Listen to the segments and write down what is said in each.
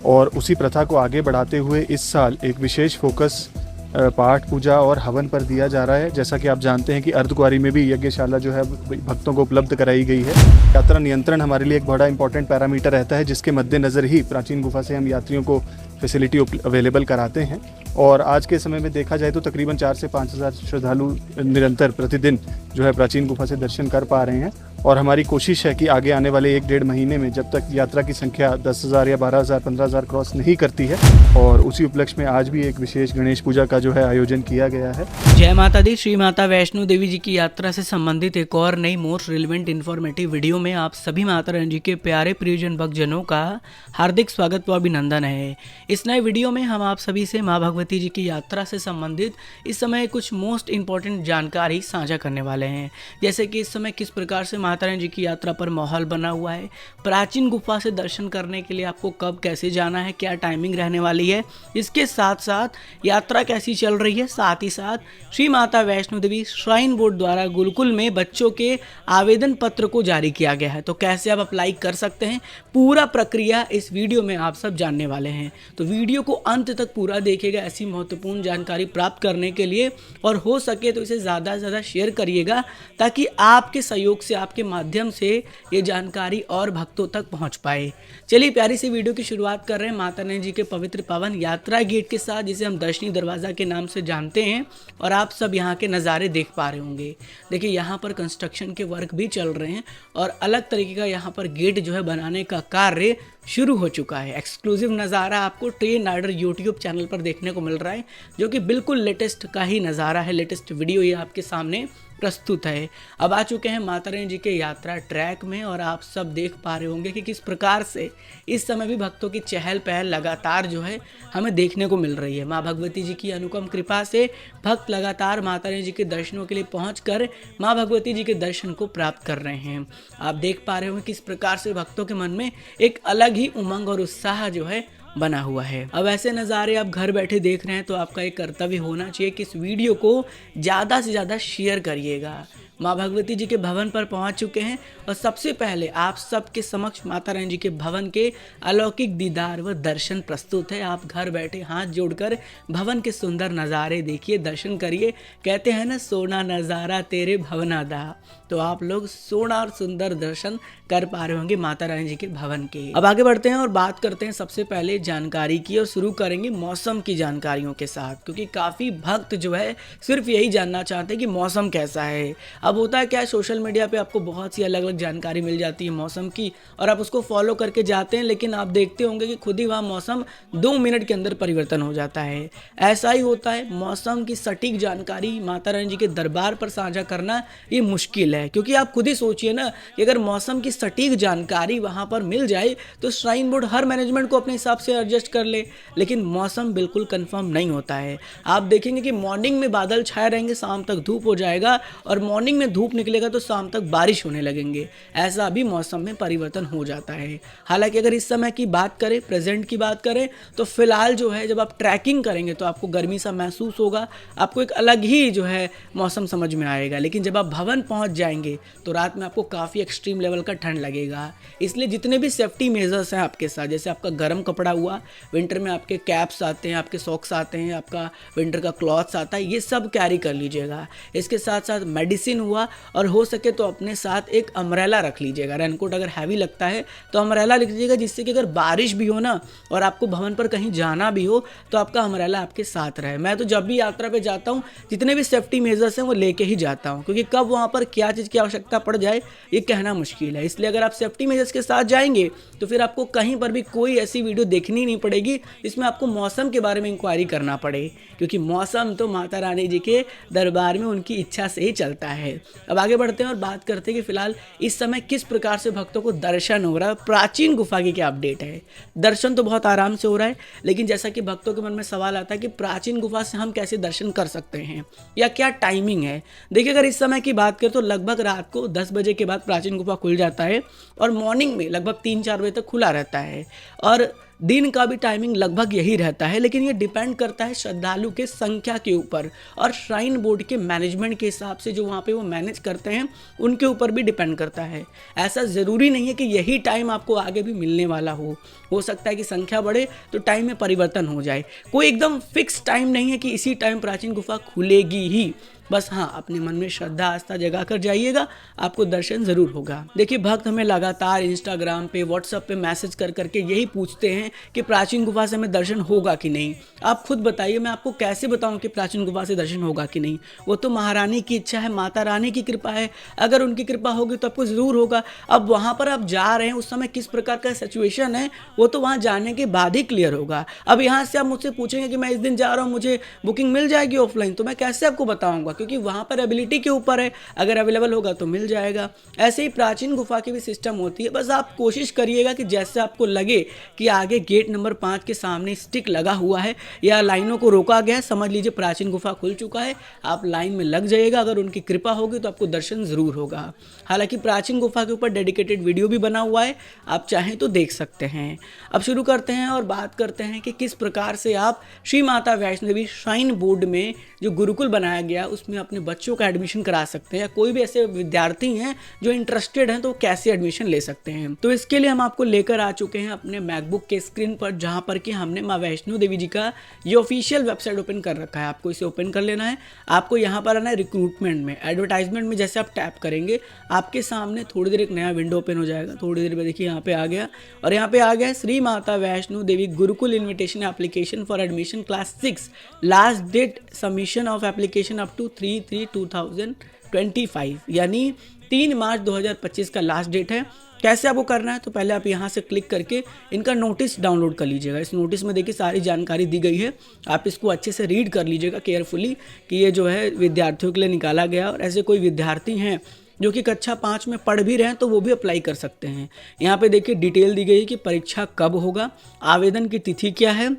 और उसी प्रथा को आगे बढ़ाते हुए इस साल एक विशेष फोकस पाठ पूजा और हवन पर दिया जा रहा है। जैसा कि आप जानते हैं कि अर्धकुंवारी में भी यज्ञशाला जो है भक्तों को उपलब्ध कराई गई है। यात्रा नियंत्रण हमारे लिए एक बड़ा इंपॉर्टेंट पैरामीटर रहता है, जिसके मद्देनज़र ही प्राचीन गुफा से हम यात्रियों को फैसिलिटी अवेलेबल कराते हैं। और आज के समय में देखा जाए तो तकरीबन 4 से 5 हज़ार श्रद्धालु निरंतर प्रतिदिन जो है प्राचीन गुफा से दर्शन कर पा रहे हैं। और हमारी कोशिश है कि आगे आने वाले 1-1.5 महीने में, जब तक यात्रा की संख्या 10,000 या 12,000 15,000 क्रॉस नहीं करती है, और उसी उपलक्ष्य में आज भी एक विशेष गणेश पूजा का जो है आयोजन किया गया है। जय माता दी। श्री माता वैष्णो देवी जी की यात्रा से संबंधित एक और नई मोस्ट रिलेवेंट इन्फॉर्मेटिव वीडियो में आप सभी माता रानी जी के प्यारे प्रियजन भक्तजनों का हार्दिक स्वागत व अभिनंदन है। इस नए वीडियो में हम आप सभी से माँ भगवती जी की यात्रा से संबंधित इस समय कुछ मोस्ट इंपॉर्टेंट जानकारी साझा करने वाले हैं। जैसे कि इस समय किस प्रकार से माता रानी जी की यात्रा पर माहौल बना हुआ है, प्राचीन गुफा से दर्शन करने के लिए आपको कब कैसे जाना है, क्या टाइमिंग रहने वाली है, इसके साथ साथ यात्रा कैसी चल रही है, साथ ही साथ श्री माता वैष्णो देवी श्राइन बोर्ड द्वारा गुरुकुल में बच्चों के आवेदन पत्र को जारी किया गया है, तो कैसे आप अप्लाई कर सकते हैं, पूरा प्रक्रिया इस वीडियो में आप सब जानने वाले हैं। तो वीडियो को अंत तक पूरा देखिएगा ऐसी महत्वपूर्ण जानकारी प्राप्त करने के लिए, और हो सके तो इसे ज़्यादा से ज़्यादा शेयर करिएगा ताकि आपके सहयोग से, आपके माध्यम से ये जानकारी और भक्तों तक पहुंच पाए। चलिए प्यारी सी वीडियो की शुरुआत कर रहे हैं माता रानी जी के पवित्र पावन यात्रा गेट के साथ, जिसे हम दर्शनी दरवाज़ा के नाम से जानते हैं, और आप सब यहाँ के नज़ारे देख पा रहे होंगे। देखिए यहाँ पर कंस्ट्रक्शन के वर्क भी चल रहे हैं और अलग तरीके का यहाँ पर गेट जो है बनाने का कार्य शुरू हो चुका है। एक्सक्लूसिव नज़ारा आपको ट्रेन राइडर यूट्यूब चैनल पर देखने को मिल रहा है, जो कि बिल्कुल लेटेस्ट का ही नज़ारा है, लेटेस्ट वीडियो ये आपके सामने प्रस्तुत है। अब आ चुके हैं माता रानी जी के यात्रा ट्रैक में, और आप सब देख पा रहे होंगे कि किस प्रकार से इस समय भी भक्तों की चहल पहल लगातार जो है हमें देखने को मिल रही है। माँ भगवती जी की अनुपम कृपा से भक्त लगातार माता रानी जी के दर्शनों के लिए पहुंचकर माँ भगवती जी के दर्शन को प्राप्त कर रहे हैं। आप देख पा रहे होंगे किस प्रकार से भक्तों के मन में एक अलग ही उमंग और उत्साह जो है बना हुआ है। अब ऐसे नज़ारे आप घर बैठे देख रहे हैं, तो आपका एक कर्तव्य होना चाहिए कि इस वीडियो को ज़्यादा से ज़्यादा शेयर करिएगा। माँ भगवती जी के भवन पर पहुंच चुके हैं, और सबसे पहले आप सबके समक्ष माता रानी जी के भवन के अलौकिक दीदार व दर्शन प्रस्तुत है। आप घर बैठे हाथ जोड़कर भवन के सुंदर नज़ारे देखिए, दर्शन करिए। कहते हैं ना, सोना नज़ारा तेरे भवनादा, तो आप लोग सोना और सुंदर दर्शन कर पा रहे होंगे माता रानी जी के भवन के। अब आगे बढ़ते हैं और बात करते हैं सबसे पहले जानकारी की, और शुरू करेंगे मौसम की जानकारियों के साथ, क्योंकि काफ़ी भक्त जो है सिर्फ यही जानना चाहते हैं कि मौसम कैसा है। अब होता है क्या है, सोशल मीडिया पे आपको बहुत सी अलग अलग जानकारी मिल जाती है मौसम की, और आप उसको फॉलो करके जाते हैं, लेकिन आप देखते होंगे कि खुद ही वहाँ मौसम 2 मिनट के अंदर परिवर्तन हो जाता है। ऐसा ही होता है, मौसम की सटीक जानकारी माता रानी जी के दरबार पर साझा करना ये मुश्किल है, क्योंकि आप खुद ही सोचिए ना कि अगर मौसम की सटीक जानकारी वहाँ पर मिल जाए तो श्राइन बोर्ड हर मैनेजमेंट को अपने हिसाब से एडजस्ट कर ले, लेकिन मौसम बिल्कुल कंफर्म नहीं होता है। आप देखेंगे कि मॉर्निंग में बादल छाए रहेंगे, शाम तक धूप हो जाएगा, और मॉर्निंग में धूप निकलेगा तो शाम तक बारिश होने लगेंगे। ऐसा भी मौसम में परिवर्तन हो जाता है। हालांकि अगर इस समय की बात करें, प्रेजेंट की बात करें, तो फिलहाल जो है जब आप ट्रैकिंग करेंगे तो आपको गर्मी सा महसूस होगा, आपको एक अलग ही जो है मौसम समझ में आएगा। लेकिन जब आप भवन पहुंच जाएंगे तो रात में आपको काफ़ी एक्सट्रीम लेवल का ठंड लगेगा। इसलिए जितने भी सेफ्टी मेजर्स हैं आपके साथ, जैसे आपका गर्म कपड़ा हुआ, विंटर में आपके कैप्स आते हैं, आपके सॉक्स आते हैं, आपका विंटर का क्लॉथ्स आता है, ये सब कैरी कर लीजिएगा। इसके साथ साथ मेडिसिन हुआ, और हो सके तो अपने साथ एक अम्ब्रेला रख लीजिएगा। रेनकोट अगर हैवी लगता है तो अम्ब्रेला लिख लीजिएगा, जिससे कि अगर बारिश भी हो ना और आपको भवन पर कहीं जाना भी हो तो आपका अम्ब्रेला आपके साथ रहे। मैं तो जब भी यात्रा पे जाता हूँ जितने भी सेफ्टी मेजर्स हैं वो लेके ही जाता हूँ, क्योंकि कब वहाँ पर क्या चीज़ की आवश्यकता पड़ जाए ये कहना मुश्किल है। इसलिए अगर आप सेफ्टी मेजर्स के साथ जाएंगे तो फिर आपको कहीं पर भी कोई ऐसी वीडियो देखनी नहीं पड़ेगी जिसमें आपको मौसम के बारे में इंक्वायरी करना पड़े, क्योंकि मौसम तो माता रानी जी के दरबार में उनकी इच्छा से ही चलता है। अब आगे बढ़ते हैं और बात करते हैं कि फिलहाल इस समय किस प्रकार से भक्तों को दर्शन हो रहा है, प्राचीन गुफा की क्या अपडेट है। दर्शन तो बहुत आराम से हो रहा है, लेकिन जैसा कि भक्तों के मन में सवाल आता है कि प्राचीन गुफा से हम कैसे दर्शन कर सकते हैं या क्या टाइमिंग है। देखिए अगर इस समय की बात करें तो लगभग रात को 10 बजे के बाद प्राचीन गुफा खुल जाता है, और मॉर्निंग में लगभग 3-4 बजे तक खुला रहता है। और दिन का भी टाइमिंग लगभग यही रहता है, लेकिन ये डिपेंड करता है श्रद्धालु के संख्या के ऊपर और श्राइन बोर्ड के मैनेजमेंट के हिसाब से जो वहाँ पे वो मैनेज करते हैं उनके ऊपर भी डिपेंड करता है। ऐसा ज़रूरी नहीं है कि यही टाइम आपको आगे भी मिलने वाला हो सकता है कि संख्या बढ़े तो टाइम में परिवर्तन हो जाए। कोई एकदम फिक्स टाइम नहीं है कि इसी टाइम प्राचीन गुफा खुलेगी ही। बस हाँ, अपने मन में श्रद्धा आस्था जगा कर जाइएगा, आपको दर्शन जरूर होगा। देखिए, भक्त हमें लगातार इंस्टाग्राम पे, व्हाट्सएप पे मैसेज कर करके यही पूछते हैं कि प्राचीन गुफा से हमें दर्शन होगा कि नहीं। आप खुद बताइए, मैं आपको कैसे बताऊं कि प्राचीन गुफा से दर्शन होगा कि नहीं। वो तो महारानी की इच्छा है, माता रानी की कृपा है। अगर उनकी कृपा होगी तो आपको जरूर होगा। अब वहाँ पर आप जा रहे हैं, उस समय किस प्रकार का सिचुएशन है वो तो वहाँ जाने के बाद ही क्लियर होगा। अब यहाँ से आप मुझसे पूछेंगे कि मैं इस दिन जा रहा हूँ, मुझे बुकिंग मिल जाएगी ऑफलाइन, तो मैं कैसे आपको बताऊंगा, क्योंकि वहाँ पर एबिलिटी के ऊपर है। अगर अवेलेबल होगा तो मिल जाएगा। ऐसे ही प्राचीन गुफा की भी सिस्टम होती है। बस आप कोशिश करिएगा कि जैसे आपको लगे कि आगे गेट नंबर 5 के सामने स्टिक लगा हुआ है या लाइनों को रोका गया है, समझ लीजिए प्राचीन गुफा खुल चुका है, आप लाइन में लग जाइएगा। अगर उनकी कृपा होगी तो आपको दर्शन जरूर होगा। हालांकि प्राचीन गुफा के ऊपर डेडिकेटेड वीडियो भी बना हुआ है, आप चाहें तो देख सकते हैं। अब शुरू करते हैं और बात करते हैं कि किस प्रकार से आप श्री माता वैष्णो देवी श्राइन बोर्ड में जो गुरुकुल बनाया गया उसमें अपने बच्चों का एडमिशन करा सकते हैं, या कोई भी ऐसे विद्यार्थी हैं जो इंटरेस्टेड हैं तो कैसे एडमिशन ले सकते हैं। तो इसके लिए हम आपको लेकर आ चुके हैं अपने मैकबुक के स्क्रीन पर, जहां पर कि हमने माँ वैष्णो देवी जी का ये ऑफिशियल वेबसाइट ओपन कर रखा है। आपको इसे ओपन कर लेना है। आपको यहाँ पर आना है रिक्रूटमेंट में, एडवर्टाइजमेंट में जैसे आप टैप करेंगे आपके सामने थोड़ी देर एक नया विंडो ओपन हो जाएगा। थोड़ी देर में देखिए यहाँ पे आ गया, और यहाँ पे आ गया Shri Mata Vaishno Devi Gurukul invitation application for admission class 6, last date submission of application up to 3/3/2025, यानी 3 मार्च 2025 का लास्ट डेट है। कैसे आपको करना है, तो पहले आप यहाँ से क्लिक करके इनका नोटिस डाउनलोड कर लीजिएगा। इस नोटिस में देखिए सारी जानकारी दी गई है, आप इसको अच्छे से रीड कर लीजिएगा केयरफुली कि ये जो है विद्यार्थियों के लिए निकाला गया। और ऐसे कोई विद्यार्थी हैं जो कि कक्षा 5 में पढ़ भी रहे हैं तो वो भी अप्लाई कर सकते हैं। यहाँ पे देखिए डिटेल दी गई है कि परीक्षा कब होगा, आवेदन की तिथि क्या है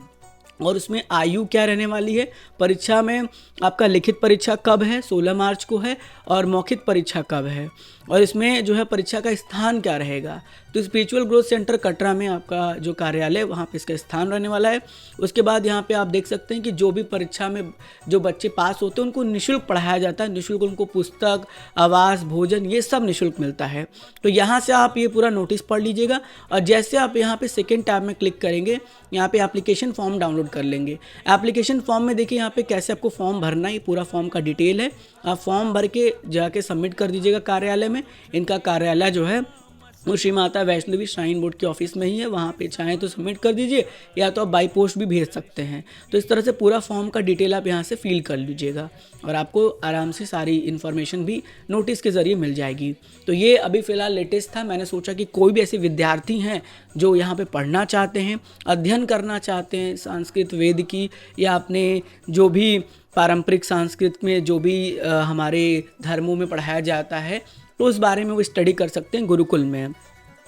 और उसमें आयु क्या रहने वाली है। परीक्षा में आपका लिखित परीक्षा कब है, 16 मार्च को है, और मौखिक परीक्षा कब है, और इसमें जो है परीक्षा का स्थान क्या रहेगा। तो स्पिरिचुअल ग्रोथ सेंटर कटरा में आपका जो कार्यालय वहाँ पे इसका स्थान रहने वाला है। उसके बाद यहाँ पे आप देख सकते हैं कि जो भी परीक्षा में जो बच्चे पास होते हैं उनको निःशुल्क पढ़ाया जाता है। निःशुल्क उनको पुस्तक, आवास, भोजन ये सब निःशुल्क मिलता है। तो यहाँ से आप ये पूरा नोटिस पढ़ लीजिएगा, और जैसे आप यहाँ पे सेकेंड टैब में क्लिक करेंगे यहाँ पे एप्लीकेशन फॉर्म डाउनलोड कर लेंगे। एप्लीकेशन फॉर्म में देखिए यहाँ पे कैसे आपको फॉर्म भरना है, ये पूरा फॉर्म का डिटेल है। आप फॉर्म भर के जाके सबमिट कर दीजिएगा कार्यालय में। इनका कार्यालय जो है वो श्री माता वैष्णो देवी श्राइन बोर्ड के ऑफिस में ही है, वहाँ पे चाहें तो सबमिट कर दीजिए, या तो आप बाई पोस्ट भी भेज सकते हैं। तो इस तरह से पूरा फॉर्म का डिटेल आप यहाँ से फिल कर लीजिएगा और आपको आराम से सारी इन्फॉर्मेशन भी नोटिस के ज़रिए मिल जाएगी। तो ये अभी फ़िलहाल लेटेस्ट था। मैंने सोचा कि कोई भी ऐसे विद्यार्थी हैं जो यहाँ पे पढ़ना चाहते हैं, अध्ययन करना चाहते हैं संस्कृत वेद की, या अपने जो भी पारंपरिक संस्कृत में जो भी हमारे धर्मों में पढ़ाया जाता है तो उस बारे में वो स्टडी कर सकते हैं गुरुकुल में।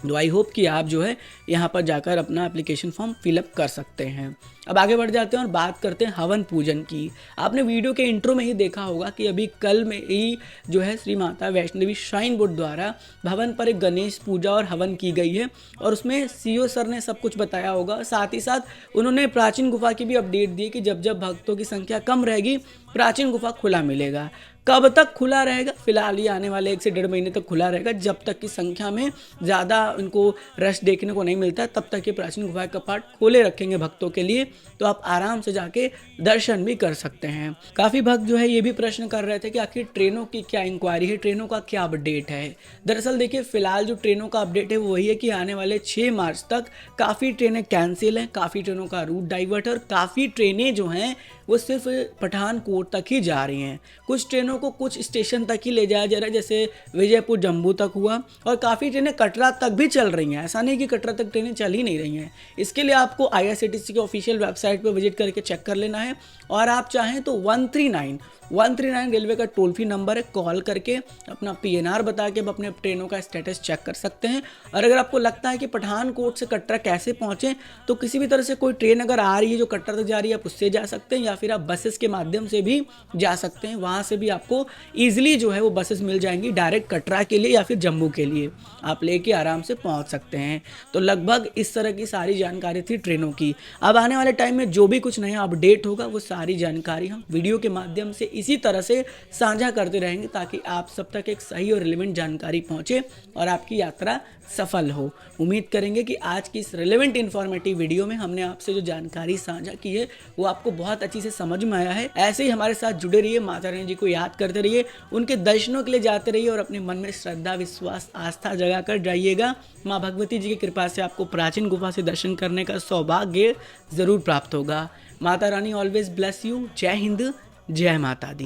तो आई होप कि आप जो है यहाँ पर जाकर अपना एप्लीकेशन फॉर्म फिलअप कर सकते हैं। अब आगे बढ़ जाते हैं और बात करते हैं हवन पूजन की। आपने वीडियो के इंट्रो में ही देखा होगा कि अभी कल में ही जो है श्री माता वैष्णो देवी श्राइन बोर्ड द्वारा भवन पर एक गणेश पूजा और हवन की गई है, और उसमें सीईओ सर ने सब कुछ बताया होगा। साथ ही साथ उन्होंने प्राचीन गुफा की भी अपडेट दी कि जब जब भक्तों की संख्या कम रहेगी प्राचीन गुफा खुला मिलेगा। कब तक खुला रहेगा, फिलहाल ये आने वाले 1 से 1.5 महीने तक खुला रहेगा। जब तक की संख्या में ज़्यादा इनको रश देखने को नहीं मिलता तब तक ये प्राचीन गुफा का कपाट खोले रखेंगे भक्तों के लिए, तो आप आराम से जाके दर्शन भी कर सकते हैं। काफ़ी भक्त जो है ये भी प्रश्न कर रहे थे कि आखिर ट्रेनों की क्या इंक्वायरी है, ट्रेनों का क्या अपडेट है। दरअसल देखिए फिलहाल जो ट्रेनों का अपडेट है वो वही है कि आने वाले 6 मार्च तक काफ़ी ट्रेनें कैंसिल हैं, काफ़ी ट्रेनों का रूट डाइवर्ट है, और काफ़ी ट्रेनें जो हैं वो सिर्फ पठानकोट तक ही जा रही हैं। कुछ ट्रेनों को कुछ स्टेशन तक ही ले जाया जा रहा है, जैसे विजयपुर जम्मू तक हुआ, और काफ़ी ट्रेनें कटरा तक भी चल रही हैं। ऐसा नहीं कि कटरा तक ट्रेनें चल ही नहीं रही हैं। इसके लिए आपको IRCTC के ऑफिशियल वेबसाइट पर विजिट करके चेक कर लेना है, और आप चाहें तो 139 रेलवे का टोल फ्री नंबर है, कॉल करके अपना PNR बता के आप अपने ट्रेनों का स्टेटस चेक कर सकते हैं। और अगर आपको लगता है कि पठानकोट से कटरा कैसे पहुँचें, तो किसी भी तरह से कोई ट्रेन अगर आ रही है जो कटरा तक जा रही है आप उससे जा सकते हैं, या फिर आप बसेस के माध्यम से भी जा सकते हैं, वहाँ से भी आपको ईजिली जो है वो बसेस मिल जाएंगी डायरेक्ट कटरा के लिए या फिर जम्मू के लिए, आप लेके आराम से पहुंच सकते हैं। तो लगभग इस तरह की सारी जानकारी थी ट्रेनों की। अब आने वाले टाइम में जो भी कुछ नया अपडेट होगा वो सारी जानकारी हम वीडियो के माध्यम से इसी तरह से साझा करते रहेंगे, ताकि आप सब तक एक सही और रिलेवेंट जानकारी पहुंचे और आपकी यात्रा सफल हो। उम्मीद करेंगे कि आज की इस रिलेवेंट इन्फॉर्मेटिव वीडियो में हमने आपसे जो जानकारी साझा की है वो आपको बहुत अच्छी से समझ में आया है। ऐसे ही हमारे साथ जुड़े रहिए, माता रानी जी को याद करते रहिए, उनके दर्शनों के लिए जाते रहिए और अपने मन में श्रद्धा, विश्वास, आस्था जगा कर जाइएगा। माँ भगवती जी की कृपा से आपको प्राचीन गुफा से दर्शन करने का सौभाग्य जरूर प्राप्त होगा। Mata Rani always bless you. जय हिंद, जय माता दी।